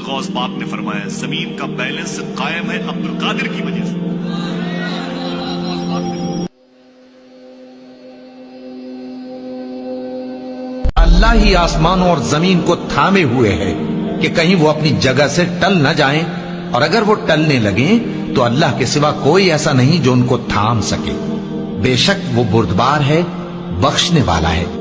गौस पाक ने फरमाया, जमीन का बैलेंस कायम है अब्दुल कादिर की वजह से। अल्लाह ही आसमानों और जमीन को थामे हुए है कि कहीं वो अपनी जगह से टल न जाएं, और अगर वो टलने लगे तो अल्लाह के सिवा कोई ऐसा नहीं जो उनको थाम सके। बेशक वो बुर्दबार है, बख्शने वाला है।